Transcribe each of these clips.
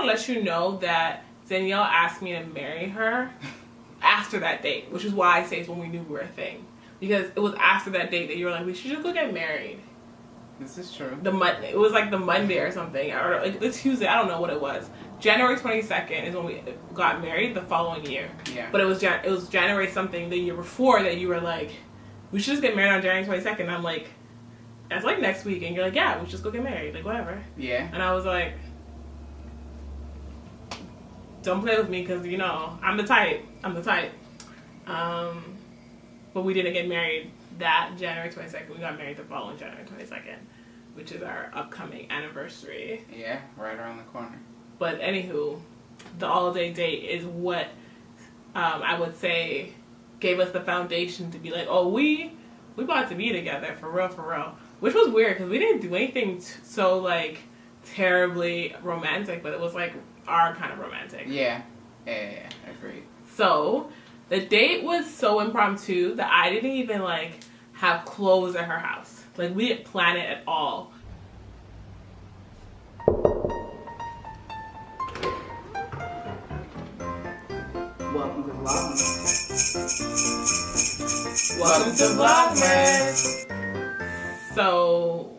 want to let you know that Danielle asked me to marry her after that date, which is why I say it's when we knew we were a thing. Because it was after that date that you were like, we should just go get married. This is true. It was like the Monday or something, or like the Tuesday. I don't know what it was. January 22nd is when we got married the following year. Yeah. But it was January something the year before that you were like, we should just get married on January 22nd. And I'm like, that's like next week, and you're like, yeah, we should just go get married, like whatever. Yeah. And I was like, don't play with me, because you know I'm the type. But we didn't get married that January 22nd. We got married the following January 22nd, which is our upcoming anniversary. Yeah, right around the corner. But anywho, the all-day date is what I would say gave us the foundation to be like, oh, we about to be together for real. Which was weird because we didn't do anything so like terribly romantic, but it was like our kind of romantic. Yeah, agreed. So the date was so impromptu that I didn't even like have clothes at her house. Like we didn't plan it at all. Welcome to Vlogmas. Welcome to Vlogmas. So,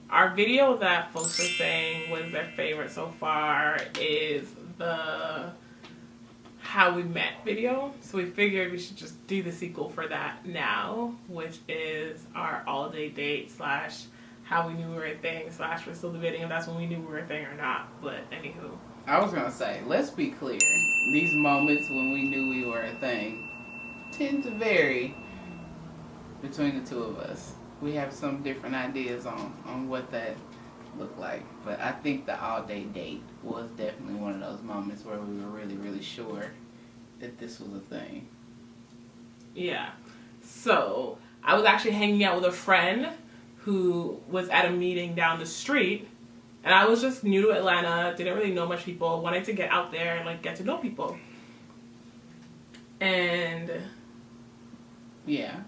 our video that folks are saying was their favorite so far is the How We Met video. So we figured we should just do the sequel for that now, which is our all-day date / how we knew we were a thing / we're still debating if that's when we knew we were a thing or not. But anywho. I was going to say, let's be clear. These moments when we knew we were a thing tend to vary between the two of us. We have some different ideas on what that looked like. But I think the all-day date was definitely one of those moments where we were really, really sure that this was a thing. Yeah. So, I was actually hanging out with a friend who was at a meeting down the street. And I was just new to Atlanta, didn't really know much people, wanted to get out there and like get to know people. And yeah.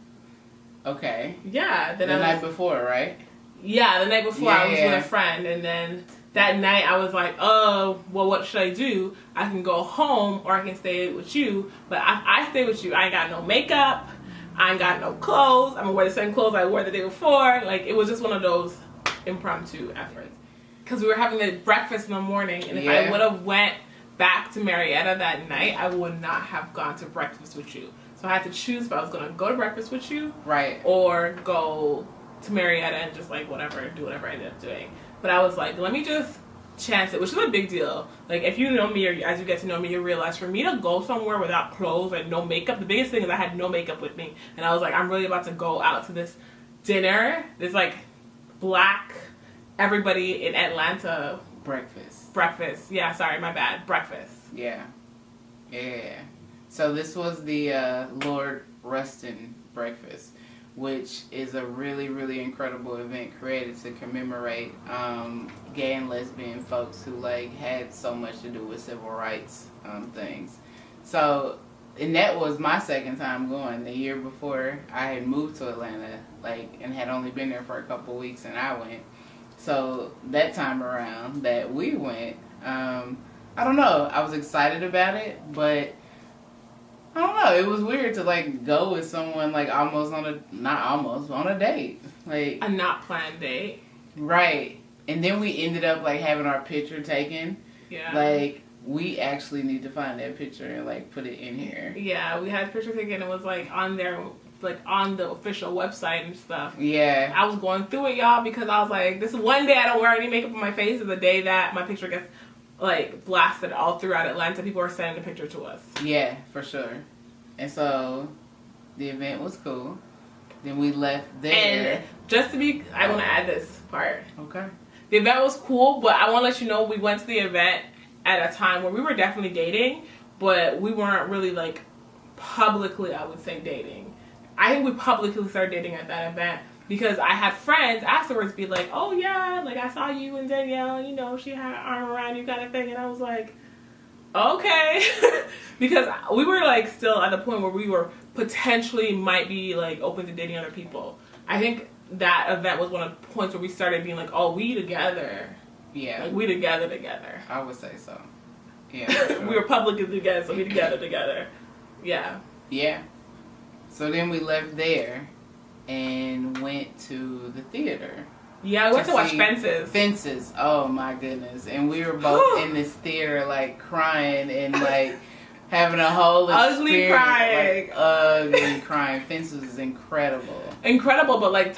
Okay. Yeah. Then the night before, right? Yeah, the night before I was with a friend, and then that night I was like, oh, well, what should I do? I can go home or I can stay with you. But I stay with you. I ain't got no makeup. I ain't got no clothes. I'm gonna wear the same clothes I wore the day before. Like, it was just one of those impromptu efforts. Because we were having the breakfast in the morning, and if I would have went back to Marietta that night, I would not have gone to breakfast with you. So I had to choose if I was going to go to breakfast with you, right, or go to Marietta and just like whatever, do whatever I ended up doing. But I was like, let me just chance it, which is a big deal. Like, if you know me, or as you get to know me, you realize for me to go somewhere without clothes and no makeup, the biggest thing is I had no makeup with me. And I was like, I'm really about to go out to this dinner, this like black... everybody in Atlanta breakfast. Yeah, sorry, my bad. Breakfast. Yeah. So this was the Lord Rustin breakfast, which is a really, really incredible event created to commemorate gay and lesbian folks who like had so much to do with civil rights things. So, and that was my second time going. The year before, I had moved to Atlanta, like, and had only been there for a couple weeks, and I went. So that time around that we went, I don't know, I was excited about it, but I don't know, it was weird to like go with someone like on a date. Like a not planned date. Right. And then we ended up like having our picture taken. Yeah. Like, we actually need to find that picture and like put it in here. Yeah, we had a picture taken, it was like on their... like on the official website and stuff. Yeah. I was going through it, y'all, because I was like, this one day I don't wear any makeup on my face is the day that my picture gets like blasted all throughout Atlanta. People are sending the picture to us. Yeah, for sure. And so the event was cool. Then we left there. And just to be, I want to add this part. Okay. The event was cool, but I want to let you know we went to the event at a time where we were definitely dating, but we weren't really like publicly, I would say, dating. I think we publicly started dating at that event because I had friends afterwards be like, oh yeah, like I saw you and Danielle, you know, she had her arm around you kind of thing. And I was like, okay. Because we were like still at the point where we were potentially might be like open to dating other people. I think that event was one of the points where we started being like, oh, we together. Yeah. Like, we together. I would say so. Yeah. Sure. We were publicly together, so we together. Yeah. Yeah. So then we left there and went to the theater. Yeah, we went to watch Fences. Fences. Oh my goodness. And we were both in this theater like crying and like having a whole ugly crying. Like, ugly crying. Fences is incredible. Incredible, but like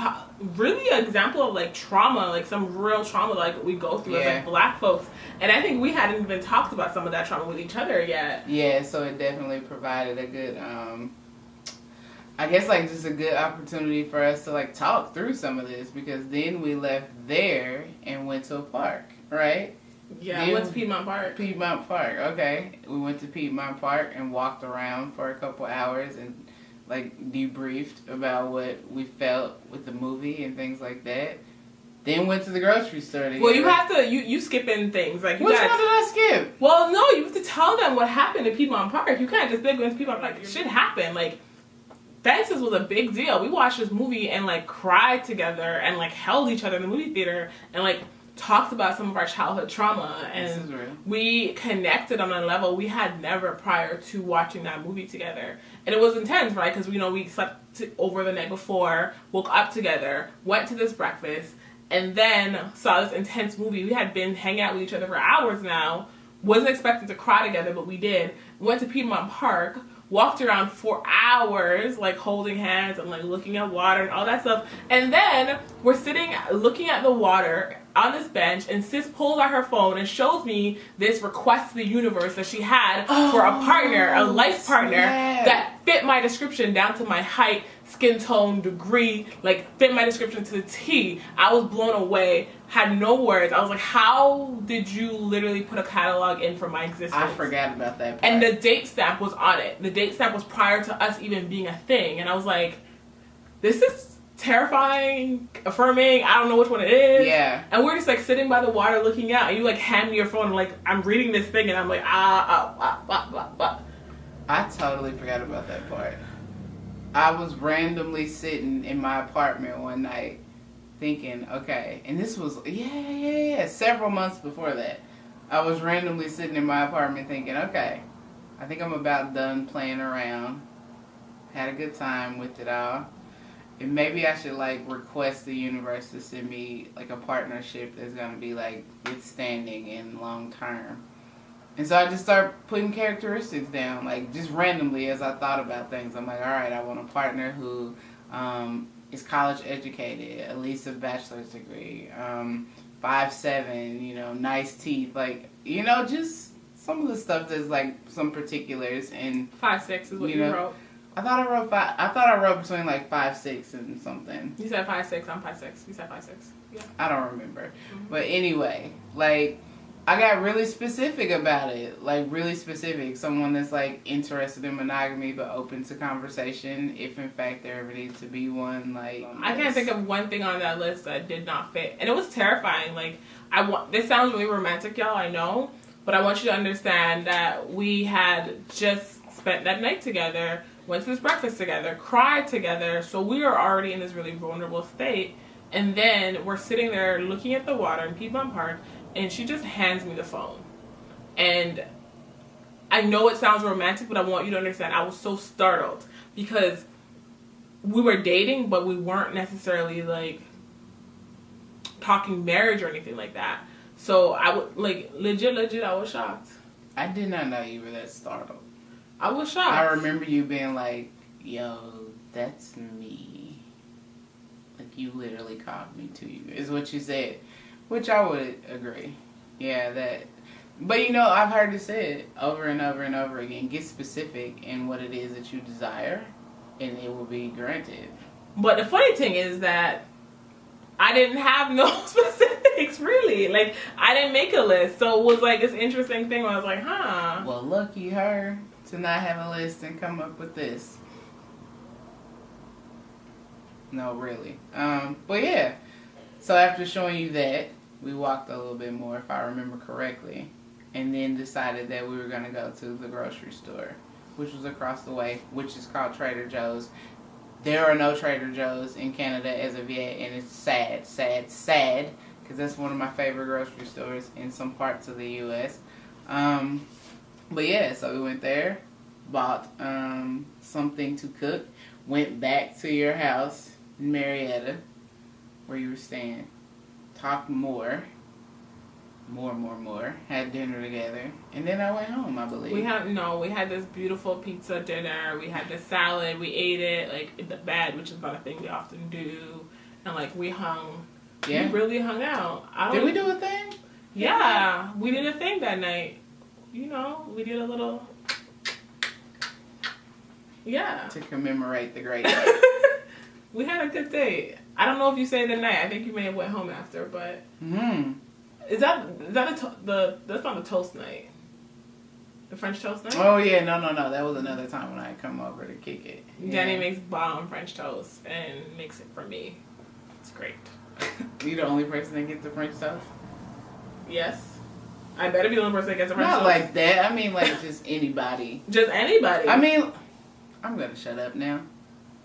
really an example of like trauma, like some real trauma like we go through as like Black folks. And I think we hadn't even talked about some of that trauma with each other yet. Yeah, so it definitely provided a good I guess like just a good opportunity for us to like talk through some of this, because then we left there and went to a park, right? Yeah, we went to Piedmont Park. Piedmont Park, okay. We went to Piedmont Park and walked around for a couple hours and like debriefed about what we felt with the movie and things like that. Then went to the grocery store together. Well, you have to, you skipping things. Like, which one did I skip? Well, no, you have to tell them what happened at Piedmont Park. You can't just go into Piedmont Park. Like, shit happened. Like, Fences was a big deal. We watched this movie and like cried together and like held each other in the movie theater and like talked about some of our childhood trauma, and we connected on a level we had never prior to watching that movie together. And it was intense, right? Because we slept over the night before, woke up together, went to this breakfast, and then saw this intense movie. We had been hanging out with each other for hours now. Wasn't expected to cry together, but we did. Went to Piedmont Park. Walked around for hours, like holding hands and like looking at water and all that stuff. And then we're sitting looking at the water on this bench, and sis pulls out her phone and shows me this request to the universe that she had for a partner, a life partner that fit my description down to my height, skin tone, degree, like fit my description to the T. I was blown away, had no words. I was like, how did you literally put a catalog in for my existence? I forgot about that part. And the date stamp was on it. The date stamp was prior to us even being a thing. And I was like, this is terrifying, affirming, I don't know which one it is. Yeah. And we're just like sitting by the water looking out, and you like hand me your phone and like I'm reading this thing and I'm like, blah. I totally forgot about that part. I was randomly sitting in my apartment one night thinking, okay, and this was, several months before that. I was randomly sitting in my apartment thinking, okay, I think I'm about done playing around. Had a good time with it all. And maybe I should like request the universe to send me like a partnership that's going to be like withstanding and long term. And so I just started putting characteristics down, like just randomly as I thought about things. I'm like, all right, I want a partner who is college educated, at least a bachelor's degree, 5'7", nice teeth, like, just some of the stuff that's like some particulars. And 5'6" is what you wrote. I thought I wrote between like 5'6" and something. You said 5'6", I'm 5'6". You said 5'6". Yeah. I don't remember. Mm-hmm. But anyway, like, I got really specific about it. Like, really specific. Someone that's, like, interested in monogamy but open to conversation if, in fact, there ever needs to be one. Like, I can't think of one thing on that list that did not fit. And it was terrifying. Like, this sounds really romantic, y'all, I know. But I want you to understand that we had just spent that night together, went to this breakfast together, cried together. So we were already in this really vulnerable state. And then we're sitting there looking at the water in Piedmont Park, and she just hands me the phone. And I know it sounds romantic, but I want you to understand I was so startled because we were dating, but we weren't necessarily like talking marriage or anything like that. So I would like legit, I was shocked. I did not know you were that startled. I was shocked. I remember you being like, yo, that's me. Like, you literally called me to you, is what you said. Which I would agree. Yeah, that. But, I've heard it said over and over and over again. Get specific in what it is that you desire, and it will be granted. But the funny thing is that I didn't have no specifics, really. Like, I didn't make a list. So it was like this interesting thing where I was like, huh. Well, lucky her to not have a list and come up with this. No, really. But yeah. So after showing you that, we walked a little bit more, if I remember correctly, and then decided that we were going to go to the grocery store, which was across the way, which is called Trader Joe's. There are no Trader Joe's in Canada as of yet, and it's sad, because that's one of my favorite grocery stores in some parts of the U.S. But yeah, so we went there, bought something to cook, went back to your house in Marietta, where you were staying, talked more, had dinner together, and then I went home, I believe. We had this beautiful pizza dinner, we had this salad, we ate it, like, in the bed, which is not a thing we often do, and, like, we really hung out. Did we do a thing? Yeah, we did a thing that night. You know, we did a little... Yeah. To commemorate the great day. We had a good date. I don't know if you stayed the night. I think you may have went home after, but... Is that that's not the toast night? The French toast night? Oh, yeah. No. That was another time when I come over to kick it. Yeah. Jenny makes bomb French toast and makes it for me. It's great. You the only person that gets the French toast? Yes. I better be the only person that gets the French toast. Not like that. I mean, like, just anybody. Just anybody. I mean, I'm going to shut up now.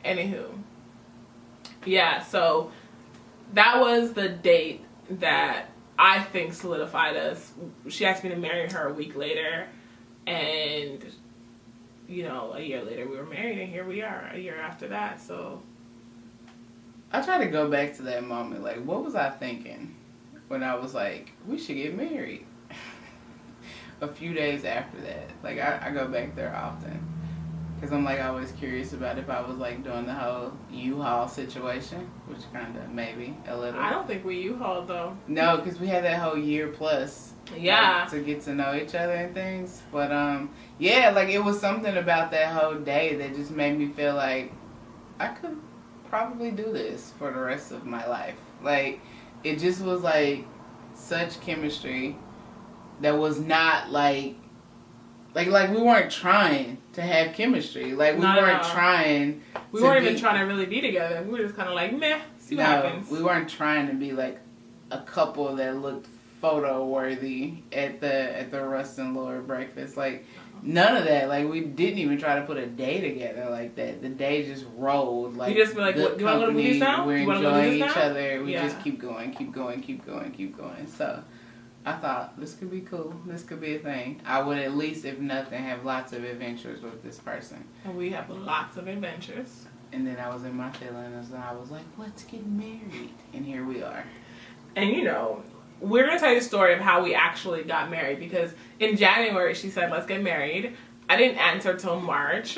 Anywho. Yeah, so that was the date that I think solidified us. She asked me to marry her a week later, and, you know, a year later we were married, and here we are a year after that, so. I try to go back to that moment, like, what was I thinking when I was like, we should get married? A few days after that. Like, I go back there often. Because I'm, like, always curious about if I was, like, doing the whole U-Haul situation. Which kind of, maybe, a little. I don't think we U-Hauled, though. No, because we had that whole year plus. Yeah. Like, to get to know each other and things. But, yeah, like, it was something about that whole day that just made me feel like I could probably do this for the rest of my life. Like, it just was, like, such chemistry that was not, like we weren't trying to have chemistry. Like, we weren't trying We weren't even trying to really be together. We were just kind of like, meh, see what happens. We weren't trying to be, like, a couple that looked photo-worthy at the Rustin Lord breakfast. Like, none of that. Like, we didn't even try to put a day together like that. The day just rolled. Like, you just be like, what, do you want to go to movies now? We're enjoying each other. We Yeah. just keep going. So I thought, this could be cool. This could be a thing. I would at least, if nothing, have lots of adventures with this person. And we have lots of adventures. And then I was in my feelings, and I was like, let's get married. And here we are. And, you know, we're going to tell you the story of how we actually got married. Because in January, she said, let's get married. I didn't answer till March.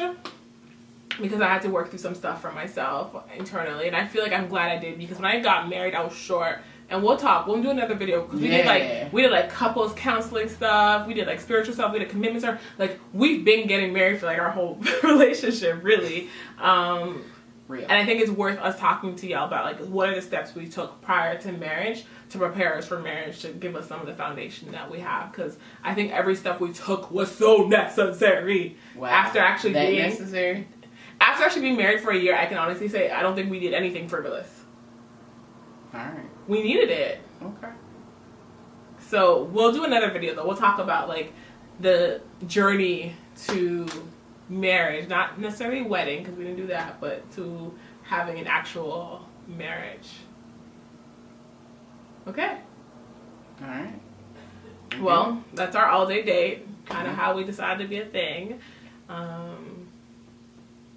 Because I had to work through some stuff for myself internally. And I feel like I'm glad I did. Because when I got married, I was short. And we'll talk. We'll do another video because we did like couples counseling stuff. We did like spiritual stuff. We did commitment stuff. Like, we've been getting married for like our whole relationship, really. Real. And I think it's worth us talking to y'all about like what are the steps we took prior to marriage to prepare us for marriage, to give us some of the foundation that we have. Because I think every step we took was so necessary. Wow. After actually necessary. After actually being married for a year, I can honestly say I don't think we did anything frivolous. All right. We needed it. Okay. So we'll do another video though. We'll talk about like the journey to marriage, not necessarily wedding because we didn't do that, but to having an actual marriage. Okay. All right. Okay. Well, that's our all-day date. Kind of how we decided to be a thing.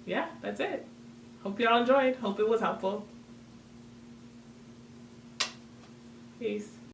Yeah, that's it. Hope y'all enjoyed. Hope it was helpful. Peace.